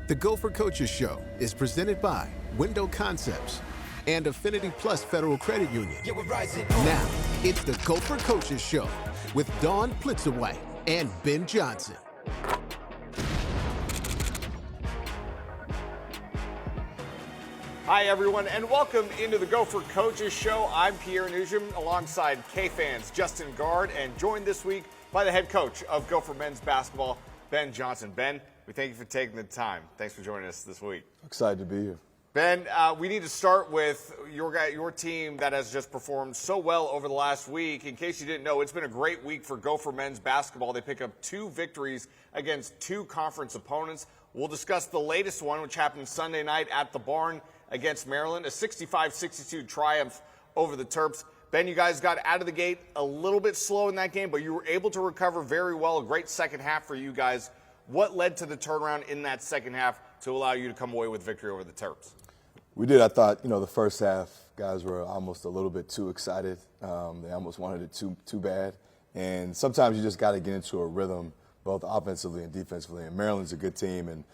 The Gopher Coaches Show is presented by Window Concepts and Affinity Plus Federal Credit Union. Now, it's the Gopher Coaches Show with Dawn Plitzerwhite and Ben Johnson. Hi, everyone, and welcome into the Gopher Coaches Show. I'm Pierre Nugent alongside K-Fans Justin Guard, and joined this week by the head coach of Gopher men's basketball, Ben Johnson. Ben, we thank you for taking the time. Thanks for joining us this week. Excited to be here. Ben, we need to start with your team that has just performed so well over the last week. In case you didn't know, it's been a great week for Gopher men's basketball. They pick up 2 victories against 2 conference opponents. We'll discuss the latest one, which happened Sunday night at the Barn against Maryland, a 65-62 triumph over the Terps. Ben, you guys got out of the gate a little bit slow in that game, but you were able to recover very well. A great second half for you guys. What led to the turnaround in that second half to allow you to come away with victory over the Terps? We did. I thought, the first half, guys were almost a little bit too excited. They almost wanted it too bad. And sometimes you just got to get into a rhythm, both offensively and defensively. And Maryland's a good team, and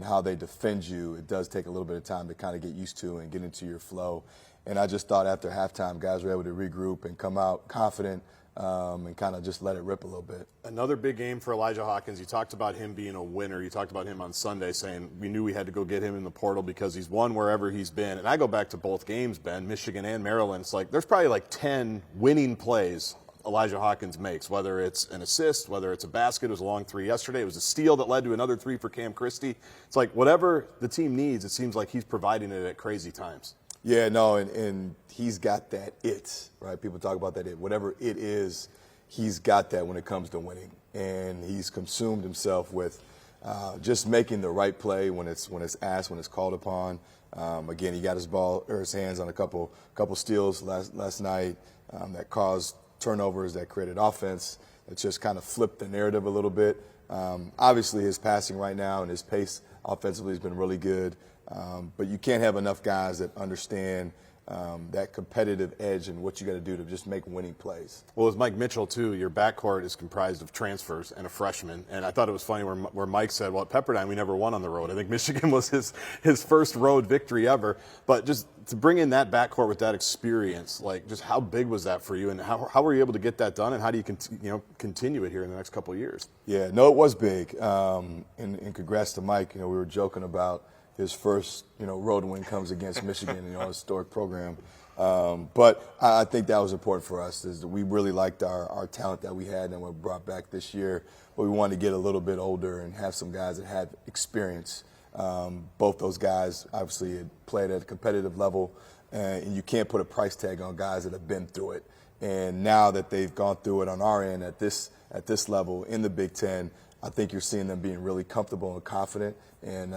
how they defend you, it does take a little bit of time to kind of get used to and get into your flow. And I just thought after halftime, guys were able to regroup and come out confident and kind of just let it rip a little bit. Another big game for Elijah Hawkins. You talked about him being a winner. You talked about him on Sunday saying we knew we had to go get him in the portal because he's won wherever he's been. And I go back to both games, Ben, Michigan and Maryland. It's like there's probably like 10 winning plays Elijah Hawkins makes, whether it's an assist, whether it's a basket. It was a long 3 yesterday. It was a steal that led to another 3 for Cam Christie. It's like whatever the team needs, it seems like he's providing it at crazy times. Yeah, no, and he's got that it, right? People talk about that it. Whatever it is, he's got that when it comes to winning. And he's consumed himself with just making the right play when it's asked, when it's called upon. Again, he got his hands on a couple steals last night that caused turnovers, that created offense, that just kind of flipped the narrative a little bit. Obviously, his passing right now and his pace offensively has been really good. But you can't have enough guys that understand that competitive edge and what you got to do to just make winning plays. Well, with Mike Mitchell, too, your backcourt is comprised of transfers and a freshman. And I thought it was funny where Mike said, well, at Pepperdine, we never won on the road. I think Michigan was his first road victory ever. But just to bring in that backcourt with that experience, like just how big was that for you? And how were you able to get that done? And how do you continue it here in the next couple of years? Yeah, no, it was big. And congrats to Mike. We were joking about his first, road win comes against Michigan, a historic program. But I think that was important for us. Is that we really liked our talent that we had and were brought back this year. But we wanted to get a little bit older and have some guys that had experience. Both those guys obviously had played at a competitive level, and you can't put a price tag on guys that have been through it. And now that they've gone through it on our end at this level in the Big Ten, I think you're seeing them being really comfortable and confident, and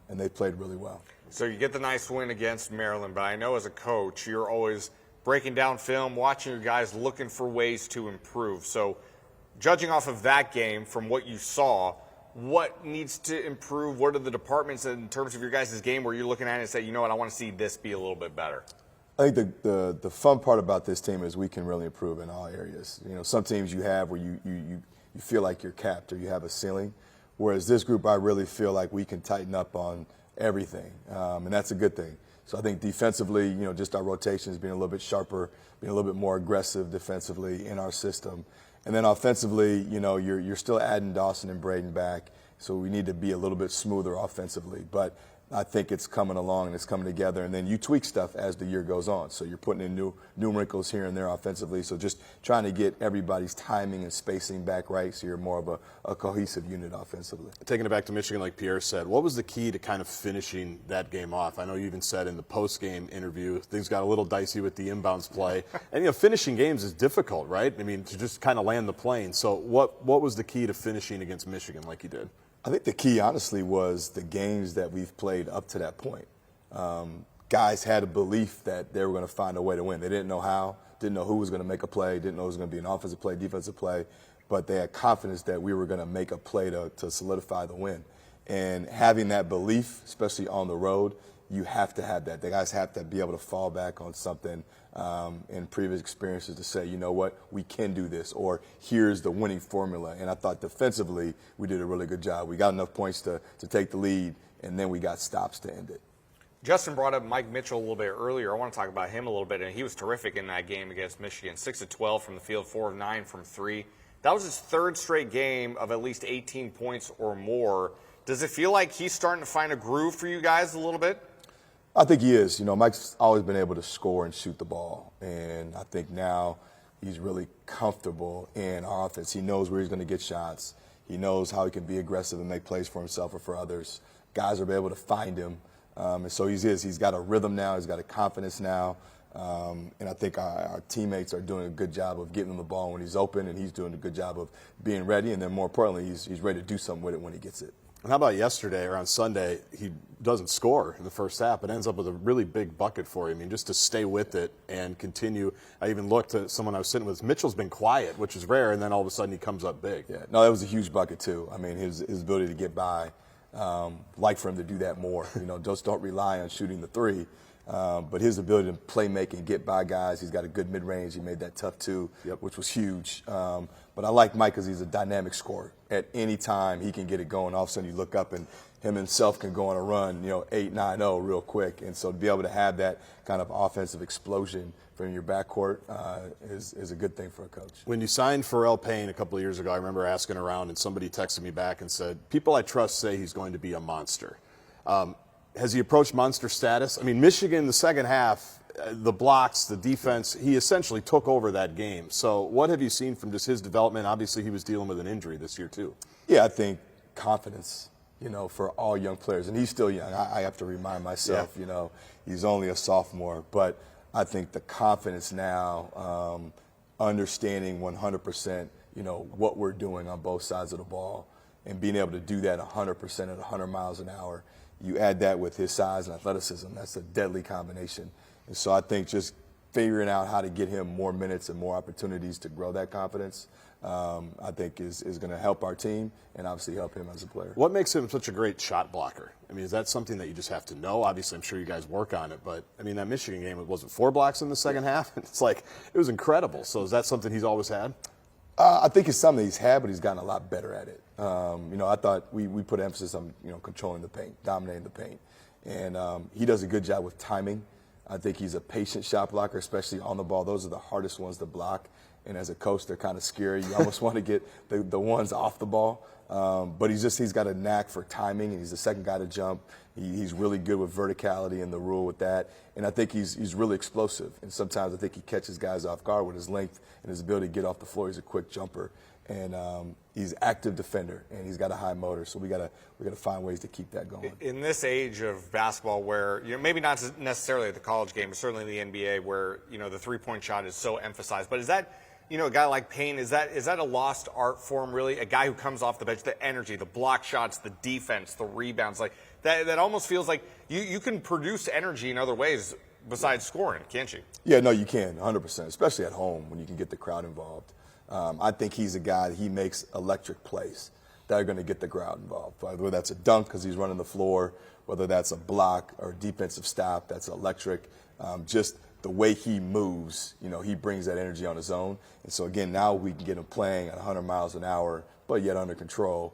they played really well. So you get the nice win against Maryland, but I know as a coach, you're always breaking down film, watching your guys, looking for ways to improve. So judging off of that game from what you saw, what needs to improve? What are the departments in terms of your guys' game where you're looking at it and say, you know what, I want to see this be a little bit better? I think the fun part about this team is we can really improve in all areas. Some teams you have where you feel like you're capped or you have a ceiling, whereas this group I really feel like we can tighten up on everything, and that's a good thing. So I think defensively, just our rotations being a little bit sharper, being a little bit more aggressive defensively in our system. And then offensively, you're still adding Dawson and Braden back, so we need to be a little bit smoother offensively. But I think it's coming along and it's coming together, and then you tweak stuff as the year goes on. So you're putting in new wrinkles here and there offensively. So just trying to get everybody's timing and spacing back right, so you're more of a cohesive unit offensively. Taking it back to Michigan, like Pierre said, what was the key to kind of finishing that game off? I know you even said in the post-game interview things got a little dicey with the inbounds play, and finishing games is difficult, right? I mean, to just kind of land the plane. So what was the key to finishing against Michigan like you did? I think the key, honestly, was the games that we've played up to that point. Guys had a belief that they were going to find a way to win. They didn't know how, didn't know who was going to make a play, didn't know it was going to be an offensive play, defensive play, but they had confidence that we were going to make a play to solidify the win. And having that belief, especially on the road, you have to have that. The guys have to be able to fall back on something in previous experiences to say, you know what, we can do this, or here's the winning formula. And I thought defensively we did a really good job. We got enough points to take the lead, and then we got stops to end it. Justin brought up Mike Mitchell a little bit earlier. I want to talk about him a little bit, and he was terrific in that game against Michigan. 6 of 12 from the field, 4 of 9 from 3. That was his third straight game of at least 18 points or more. Does it feel like he's starting to find a groove for you guys a little bit? I think he is. You know, Mike's always been able to score and shoot the ball, and I think now he's really comfortable in our offense. He knows where he's going to get shots. He knows how he can be aggressive and make plays for himself or for others. Guys are able to find him, and so he's got a rhythm now. He's got a confidence now, and I think our teammates are doing a good job of getting him the ball when he's open, and he's doing a good job of being ready, and then more importantly, he's ready to do something with it when he gets it. And how about yesterday or on Sunday, he doesn't score in the first half, but ends up with a really big bucket for you. I mean, just to stay with it and continue. I even looked at someone I was sitting with. Mitchell's been quiet, which is rare, and then all of a sudden he comes up big. Yeah, no, that was a huge bucket too. I mean, his ability to get by, like for him to do that more. You know, just don't rely on shooting the three. But his ability to play make and get by guys, he's got a good mid-range. He made that tough two, which was huge. But I like Mike because he's a dynamic scorer. At any time, he can get it going. All of a sudden, you look up and him himself can go on a run, 8-9-0 real quick. And so to be able to have that kind of offensive explosion from your backcourt is a good thing for a coach. When you signed Pharrell Payne a couple of years ago, I remember asking around, and somebody texted me back and said, people I trust say he's going to be a monster. Has he approached monster status? I mean, Michigan, the second half, the blocks, the defense, he essentially took over that game. So what have you seen from just his development? Obviously, he was dealing with an injury this year, too. Yeah, I think confidence, for all young players. And he's still young. I have to remind myself, he's only a sophomore. But I think the confidence now, understanding 100%, what we're doing on both sides of the ball and being able to do that 100% at 100 miles an hour. You add that with his size and athleticism, that's a deadly combination. And so I think just figuring out how to get him more minutes and more opportunities to grow that confidence, I think is going to help our team and obviously help him as a player. What makes him such a great shot blocker? I mean, is that something that you just have to know? Obviously, I'm sure you guys work on it, but, I mean, that Michigan game, was it 4 blocks in the second half? It's like, it was incredible. So is that something he's always had? I think it's something he's had, but he's gotten a lot better at it. I thought we put emphasis on, controlling the paint, dominating the paint. And he does a good job with timing. I think he's a patient shot blocker, especially on the ball. Those are the hardest ones to block. And as a coach, they're kind of scary. You almost want to get the ones off the ball. But he's got a knack for timing, and he's the second guy to jump. He's really good with verticality and the rule with that. And I think he's really explosive. And sometimes I think he catches guys off guard with his length and his ability to get off the floor. He's a quick jumper. And he's an active defender, and he's got a high motor. So we gotta find ways to keep that going. In this age of basketball, where maybe not necessarily at the college game, but certainly in the NBA, where the three-point shot is so emphasized. But is that a guy like Payne? Is that a lost art form really? A guy who comes off the bench, the energy, the block shots, the defense, the rebounds, like that almost feels like you can produce energy in other ways besides scoring, can't you? Yeah, no, you can, 100%, especially at home when you can get the crowd involved. I think he's a guy that he makes electric plays that are going to get the crowd involved. Whether that's a dunk because he's running the floor, whether that's a block or a defensive stop, that's electric. Just the way he moves, he brings that energy on his own. And so, again, now we can get him playing at 100 miles an hour, but yet under control.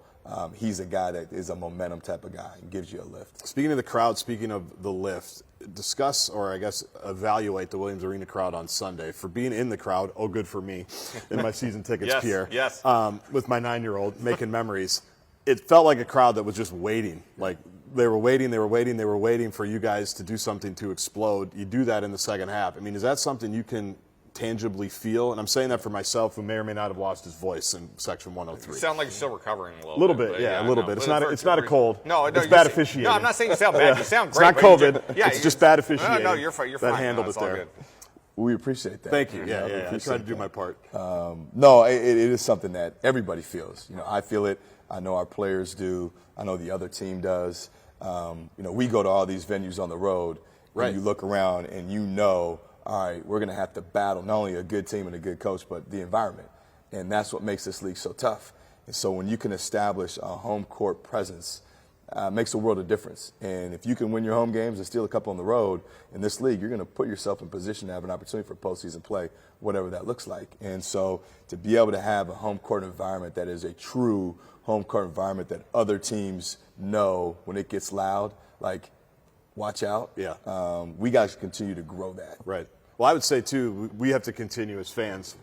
He's a guy that is a momentum type of guy and gives you a lift. Speaking of the crowd, speaking of the lift, discuss or I guess evaluate the Williams Arena crowd on Sunday. For being in the crowd, good for me, in my season tickets, Pierre. Yes. With my 9-year-old, making memories. It felt like a crowd that was just waiting. Like they were waiting for you guys to do something to explode. You do that in the second half. I mean, is that something you can tangibly feel? And I'm saying that for myself, who may or may not have lost his voice in Section 103. You sound like you're still recovering a little bit. Yeah, a little bit. It's not a cold. No, it's bad officiating. No, I'm not saying you sound bad. You sound It's great. not COVID. Yeah, it's just bad officiating. No, you're fine. That handled it there. Good. We appreciate that. Thank you. Yeah. I tried to do my part. No, it is something that everybody feels. I feel it. I know our players do. I know the other team does. We go to all these venues on the road. Right. And you look around and all right, we're going to have to battle not only a good team and a good coach, but the environment. And that's what makes this league so tough. And so when you can establish a home court presence makes a world of difference. And if you can win your home games and steal a couple on the road in this league, you're going to put yourself in position to have an opportunity for postseason play, whatever that looks like. And so to be able to have a home court environment that is a true home court environment that other teams know when it gets loud, like, watch out. Yeah. We got to continue to grow that. Right. Well, I would say, too, we have to continue as fans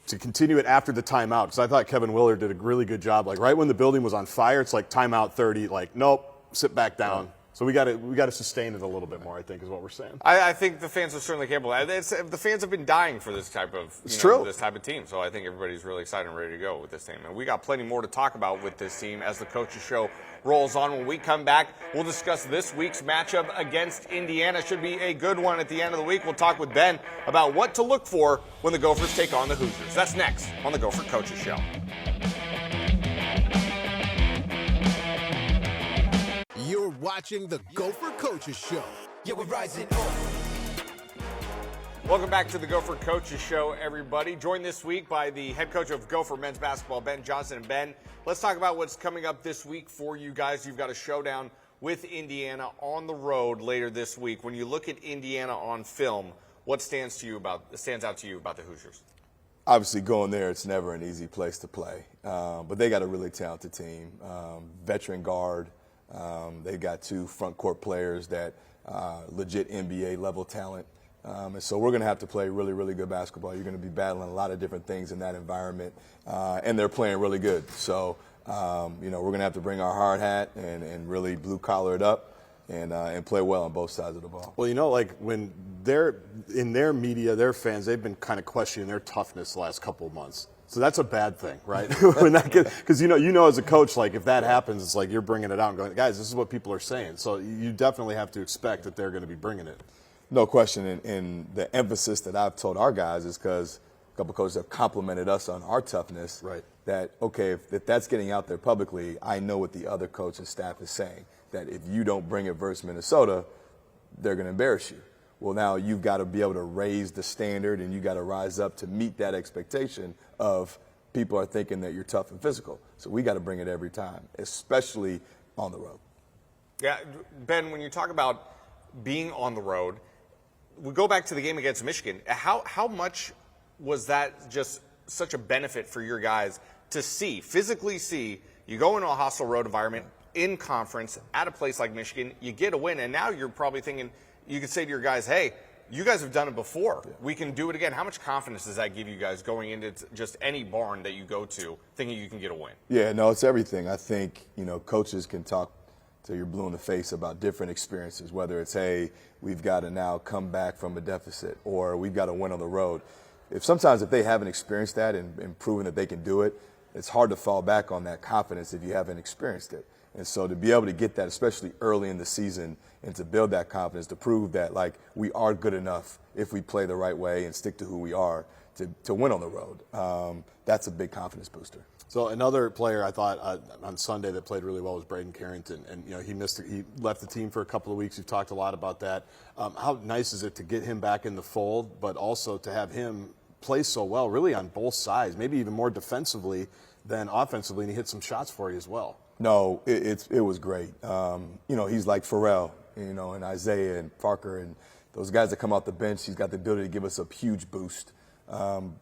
to continue it after the timeout, because I thought Kevin Willard did a really good job. Like, right when the building was on fire, it's like timeout 30, like, nope, sit back down. So we got to sustain it a little bit more, I think, is what we're saying. I think the fans are certainly capable. The fans have been dying for this type of this type of team. So I think everybody's really excited and ready to go with this team. And we got plenty more to talk about with this team as the Coaches Show rolls on. When we come back, we'll discuss this week's matchup against Indiana. Should be a good one at the end of the week. We'll talk with Ben about what to look for when the Gophers take on the Hoosiers. That's next on the Gopher Coaches Show. You're watching the Gopher Coaches Show. Yeah, we're rising up. Welcome back to the Gopher Coaches Show, everybody. Joined this week by the head coach of Gopher men's basketball, Ben Johnson. And Ben, let's talk about what's coming up this week for you guys. You've got a showdown with Indiana on the road later this week. When you look at Indiana on film, what stands out to you about the Hoosiers? Obviously, going there, it's never an easy place to play. But they got a really talented team, veteran guard. They've got two front court players that legit NBA level talent. And so we're going to have to play really, really good basketball. You're going to be battling a lot of different things in that environment. And they're playing really good. So, we're going to have to bring our hard hat and really blue collar it up and play well on both sides of the ball. Well, like when they're in their media, their fans, they've been kind of questioning their toughness the last couple of months. So that's a bad thing, right? Because you know, as a coach, like if that happens, it's like you're bringing it out and going, guys, this is what people are saying. So you definitely have to expect that they're going to be bringing it. No question. And the emphasis that I've told our guys is because a couple coaches have complimented us on our toughness. Right. That, okay, if that's getting out there publicly, I know what the other coach and staff is saying. That if you don't bring it versus Minnesota, they're going to embarrass you. Well, now you've got to be able to raise the standard and you got to rise up to meet that expectation of people are thinking that you're tough and physical. So we got to bring it every time, especially on the road. Yeah, Ben, when you talk about being on the road, we go back to the game against Michigan. How much was that just such a benefit for your guys to physically see, you go into a hostile road environment in conference at a place like Michigan, you get a win, and now you're probably thinking, you could say to your guys, hey, you guys have done it before. Yeah. We can do it again. How much confidence does that give you guys going into just any barn that you go to thinking you can get a win? Yeah, no, it's everything. I think, coaches can talk till you're blue in the face about different experiences, whether it's, hey, we've got to now come back from a deficit or we've got to win on the road. Sometimes if they haven't experienced that and proven that they can do it, it's hard to fall back on that confidence if you haven't experienced it. And so to be able to get that, especially early in the season, and to build that confidence, to prove that, like, we are good enough if we play the right way and stick to who we are to win on the road, that's a big confidence booster. So another player I thought on Sunday that played really well was Braden Carrington, and he left the team for a couple of weeks. You've talked a lot about that. How nice is it to get him back in the fold, but also to have him play so well, really on both sides, maybe even more defensively than offensively, and he hit some shots for you as well. No, it was great. He's like Pharrell, and Isaiah and Parker and those guys that come off the bench. He's got the ability to give us a huge boost.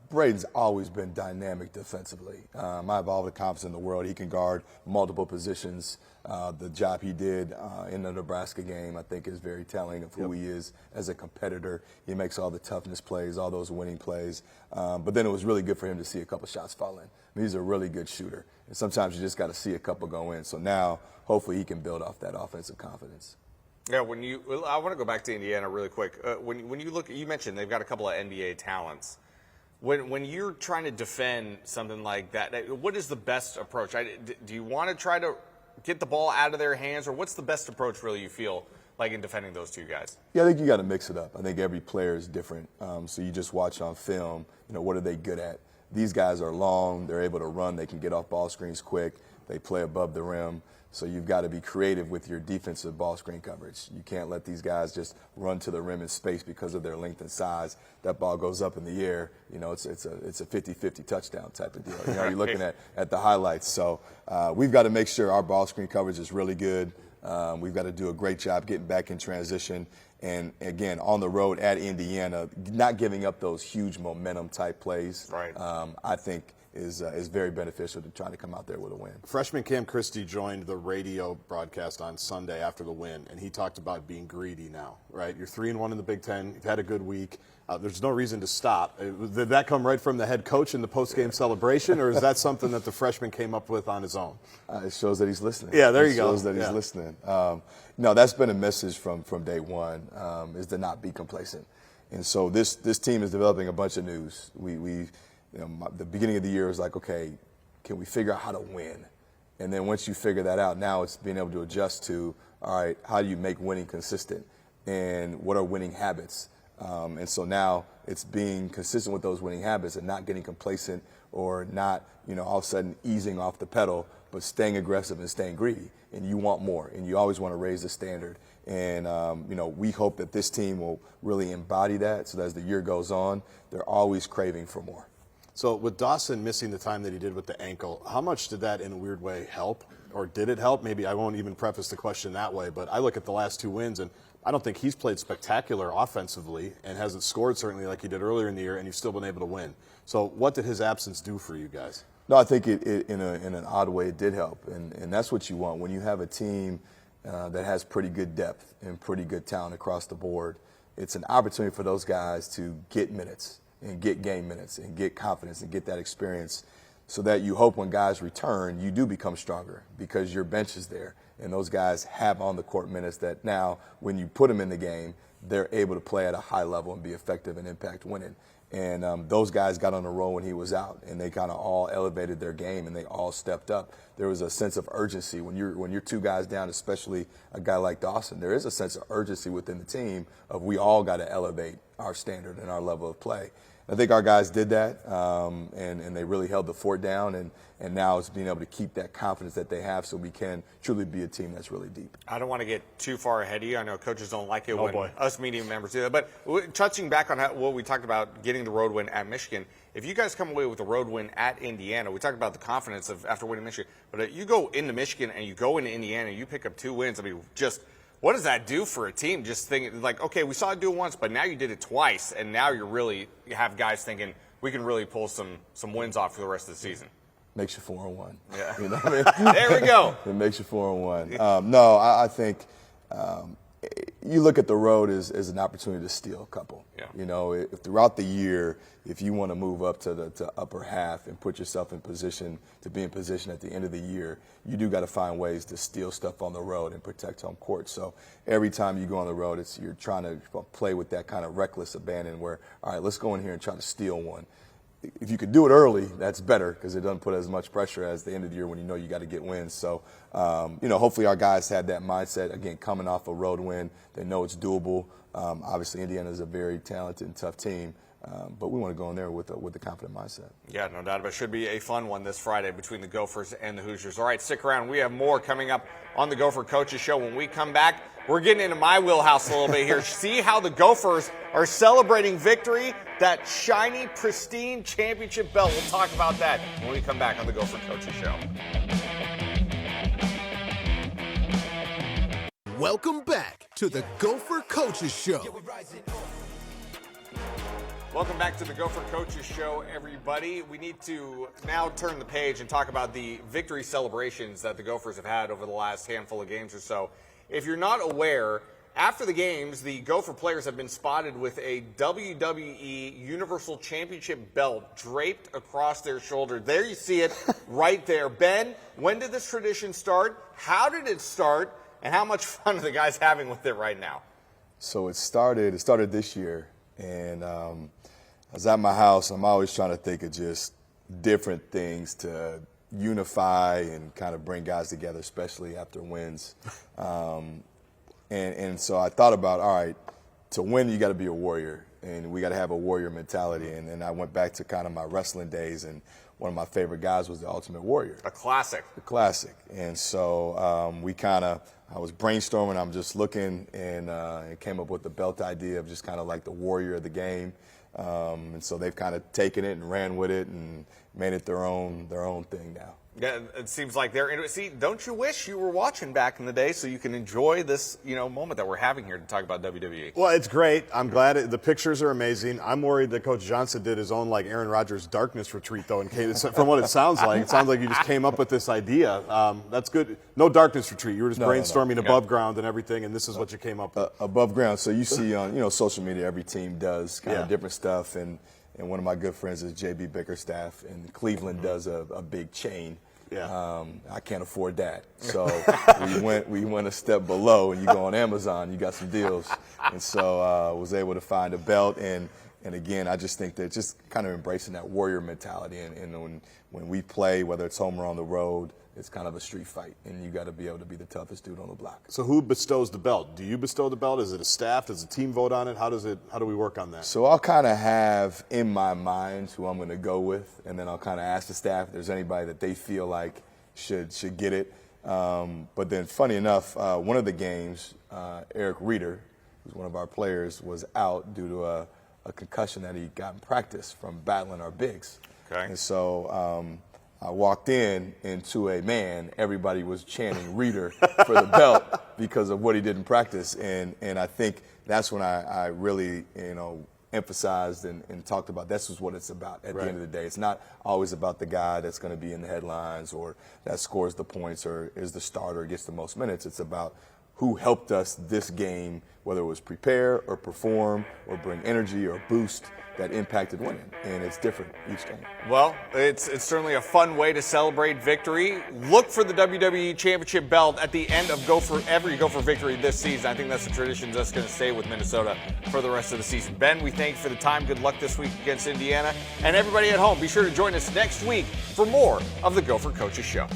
Braden's always been dynamic defensively. I have all the confidence in the world. He can guard multiple positions. The job he did in the Nebraska game, I think, is very telling of who he is as a competitor. He makes all the toughness plays, all those winning plays. But then it was really good for him to see a couple shots fall in. He's a really good shooter. And sometimes you just got to see a couple go in. So now, hopefully, he can build off that offensive confidence. Yeah, I want to go back to Indiana really quick. When you look, you mentioned they've got a couple of NBA talents. When you're trying to defend something like that, what is the best approach? Do you want to try to get the ball out of their hands, or what's the best approach really you feel like in defending those two guys? Yeah, I think you got to mix it up. I think every player is different. So you just watch on film, what are they good at? These guys are long, they're able to run, they can get off ball screens quick. They play above the rim. So you've got to be creative with your defensive ball screen coverage. You can't let these guys just run to the rim in space because of their length and size. That ball goes up in the air. You know, it's a 50-50 touchdown type of deal. You know, you're looking at the highlights. So we've got to make sure our ball screen coverage is really good. We've got to do a great job getting back in transition. And, again, on the road at Indiana, not giving up those huge momentum type plays, right. I think is very beneficial to trying to come out there with a win. Freshman Cam Christie joined the radio broadcast on Sunday after the win, and he talked about being greedy now, right? You're 3-1 in the Big Ten. You've had a good week. There's no reason to stop. Did that come right from the head coach in the post-game celebration, or is that something that the freshman came up with on his own? It shows that he's listening. Yeah, there you go. It shows that he's listening. No, that's been a message from day one, is to not be complacent. And so this team is developing a bunch of news. The beginning of the year was like, okay, can we figure out how to win? And then once you figure that out, now it's being able to adjust to, all right, how do you make winning consistent? And what are winning habits? And so now it's being consistent with those winning habits and not getting complacent or not, all of a sudden easing off the pedal, but staying aggressive and staying greedy. And you want more, and you always want to raise the standard. And, we hope that this team will really embody that so that as the year goes on, they're always craving for more. So with Dawson missing the time that he did with the ankle, how much did that in a weird way help? Or did it help? Maybe I won't even preface the question that way, but I look at the last 2 wins, and I don't think he's played spectacular offensively and hasn't scored certainly like he did earlier in the year, and you've still been able to win. So what did his absence do for you guys? No, I think it in an odd way it did help, and that's what you want. When you have a team that has pretty good depth and pretty good talent across the board, it's an opportunity for those guys to get minutes and get game minutes and get confidence and get that experience so that you hope when guys return, you do become stronger because your bench is there. And those guys have on the court minutes that now when you put them in the game, they're able to play at a high level and be effective and impact winning. And those guys got on a roll when he was out, and they kind of all elevated their game, and they all stepped up. There was a sense of urgency when you're 2 guys down, especially a guy like Dawson. There is a sense of urgency within the team of we all got to elevate our standard and our level of play. I think our guys did that, and they really held the fort down, and now it's being able to keep that confidence that they have so we can truly be a team that's really deep. I don't want to get too far ahead of you. I know coaches don't like it when us media members do that. But touching back on what we talked about, getting the road win at Michigan, if you guys come away with a road win at Indiana, we talked about the confidence of after winning Michigan, but you go into Michigan and you go into Indiana and you pick up 2 wins, I mean, just – what does that do for a team? Just thinking like, okay, we saw it do it once, but now you did it twice, and now you have guys thinking we can really pull some wins off for the rest of the season. Makes you 4-1. Yeah. You know what I mean? There we go. It makes you 4-1. No, I think you look at the road as an opportunity to steal a couple. Yeah. If throughout the year, if you want to move up to the upper half and put yourself in position to be in position at the end of the year, you do got to find ways to steal stuff on the road and protect home court. So every time you go on the road, you're trying to play with that kind of reckless abandon where, all right, let's go in here and try to steal one. If you could do it early, that's better because it doesn't put as much pressure as the end of the year when you know you got to get wins. So, hopefully our guys had that mindset. Again, coming off a road win, they know it's doable. Obviously, Indiana is a very talented and tough team, but we want to go in there with a confident mindset. Yeah, no doubt about it. Should be a fun one this Friday between the Gophers and the Hoosiers. All right, stick around. We have more coming up on the Gopher Coaches Show. When we come back, we're getting into my wheelhouse a little bit here. See how the Gophers are celebrating victory, that shiny, pristine championship belt. We'll talk about that when we come back on the Gopher Coaches Show. Welcome back to the Gopher Coaches Show. Welcome back to the Gopher Coaches Show, everybody. We need to now turn the page and talk about the victory celebrations that the Gophers have had over the last handful of games or so. If you're not aware, after the games, the Gopher players have been spotted with a WWE Universal Championship belt draped across their shoulder. There you see it right there. Ben, when did this tradition start? How did it start? And how much fun are the guys having with it right now? So it started this year, and I was at my house. I'm always trying to think of just different things to unify and kind of bring guys together, especially after wins. And so I thought about, all right, to win, you got to be a warrior, and we got to have a warrior mentality. And I went back to kind of my wrestling days, and one of my favorite guys was the Ultimate Warrior. A classic. The classic. And so I was brainstorming, I'm just looking, and came up with the belt idea of just kind of like the warrior of the game. And so they've kind of taken it and ran with it and made it their own thing now. Yeah, it seems like they're into it. See, don't you wish you were watching back in the day so you can enjoy this, moment that we're having here to talk about WWE? Well, it's great. I'm glad the pictures are amazing. I'm worried that Coach Johnson did his own like Aaron Rodgers darkness retreat though. From what it sounds like you just came up with this idea. That's good. No darkness retreat. You were just brainstorming above ground and everything, and this is what you came up with. Above ground. So you see on social media, every team does kind of different stuff, and one of my good friends is JB Bickerstaff, and Cleveland does a big chain. Yeah. I can't afford that. So we went a step below, and you go on Amazon, you got some deals. And so I was able to find a belt, and again, I just think that just kind of embracing that warrior mentality. And when we play, whether it's home or on the road, it's kind of a street fight, and you got to be able to be the toughest dude on the block. So who bestows the belt? Do you bestow the belt? Is it a staff? Does a team vote on it? How do we work on that? So I'll kind of have in my mind who I'm going to go with, and then I'll kind of ask the staff if there's anybody that they feel like should get it. But then, funny enough, one of the games, Eric Reeder, who's one of our players, was out due to a concussion that he got in practice from battling our bigs. Okay. And so I walked into a man, everybody was chanting Reeder for the belt because of what he did in practice. And I think that's when I really, emphasized and talked about this is what it's about at the end of the day. It's not always about the guy that's going to be in the headlines or that scores the points or is the starter or gets the most minutes. It's about who helped us this game, whether it was prepare or perform or bring energy or boost that impacted winning, and it's different each game. Well, it's certainly a fun way to celebrate victory. Look for the WWE Championship belt at the end of every Gopher victory this season. I think that's a tradition that's going to stay with Minnesota for the rest of the season. Ben, we thank you for the time. Good luck this week against Indiana. And everybody at home, be sure to join us next week for more of the Gopher Coaches Show.